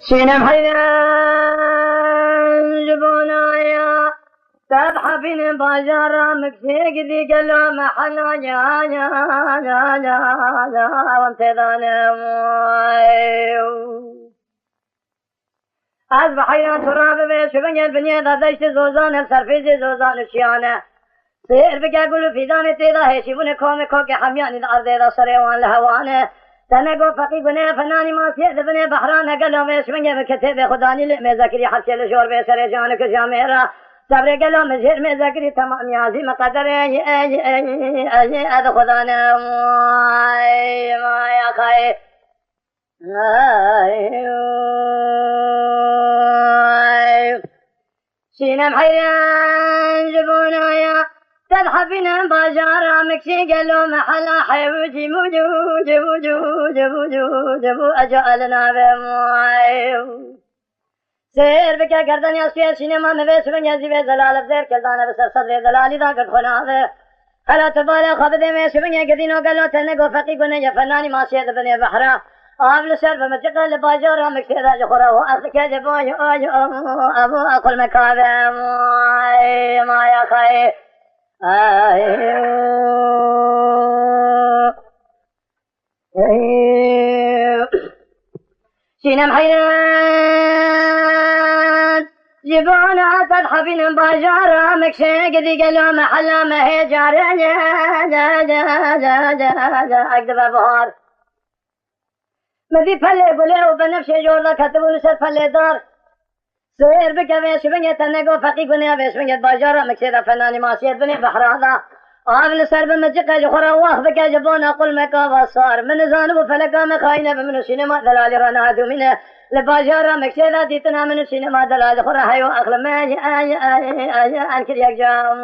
سينم حيران جبونايا تضحفين بازار مكسيك ذي قلو محلا يا وامتدانا از بحيران تراب بشبن البنية ضدشت زوزان السرفيز زوزان الشيانة سير بك أقول في دانة تيدا هيشيبون كومي كوكي حميان الأرض إذا صريوان لهوانه تنقو فقيقنا فناني ما سيئ بني بحران قلو بشبن بكتب خداني لئمي ذكري حرسي لشور بسر جانك جاميرا صبر قلو مزهر مي ذكري تمام يازي مقدر أذ خدانا ما يا خي سينم حيران جبونايا تذهبين بازار مكسي قالوا محلا حيوتي جبو أجعلنا بموايو سير بك قردن ياسوية سينما مبس من يزيب زلال بزير كالدانا بسر صدر دلالي دا قد خناوه حلا تبالا خبد ميسو من يقدينو قالوا تنقو فقيقنا يفناني ما سيد بني بحرا آبل سر بمتقى لباجارا مكسي دا جخورا وأخذك جبو أبو أقل مكابه ما يا خي سينم حيران جبونا تضحفين باجارا مكسي قدي قالوا محلا ما هي جاري أكدب بهار مذي فلي بلي وبنفسي جورنا كتبوا لسر فلي دار سير بك بيشبنية تنقو فقيقني بيشبنية باجارا مكسي دا فناني ماسيت بني بحرانا آبل سر بمجيقة جخورا واخ بك جبونا قل مكا بصار من زانب فلقا مخاينة بمن سينما دلالي رنادو منه لباجارا مكسي دا ديتنا من سينما دلالي خورا هايو أخلم آي أنكر يكجام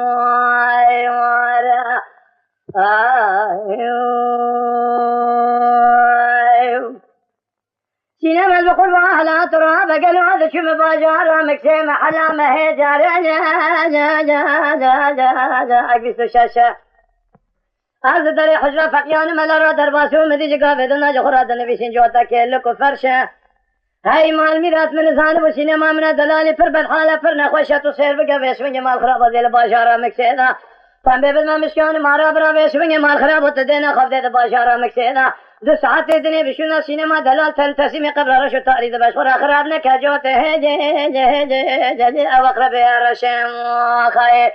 سينما البقر واهلا تراب قالوا هذا شو باجارا مكسي محلا ما هي جاري أكبس الشاشة هذا داري حجرة فقيان ملارا درباسو مدي جقا بدنا جخورا دنبي سنجوتا كيلكو فرشة هاي مال ميراث من زانب وسينما من دلالي پر بالحالة پر نخوشة تصير بقى بيسوين مال خرابة دي لباجارا مكسي دا تنبي بالما مشكان مارا برا بيسوين مال خرابة تدينا خف دي لباجارا مكسي دا 2 ساعت دني بشونا سينما دلال تلتسمي قبل رشو تأريد بشخورا خراب نكجوت هجي او اقرب يا رشم خاي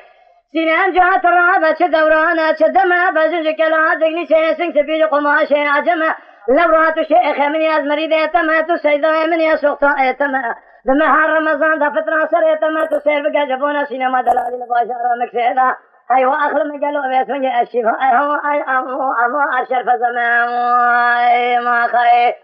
سينام جات الرابة دورانا دمع بزنج كلا دقني سيسنك سبيل قماشي عجمة لورات شيخ من ياز مريد يتمات سيدا من يسوقتا يتمات بمهار رمضان دا فترة سر يتمات سير بقى جبونا سينما دلالي لباشارة مكسيدا أيوة آخر ما قالوا بيس من الشفاء هو أي أبو أشرف زمان ما خير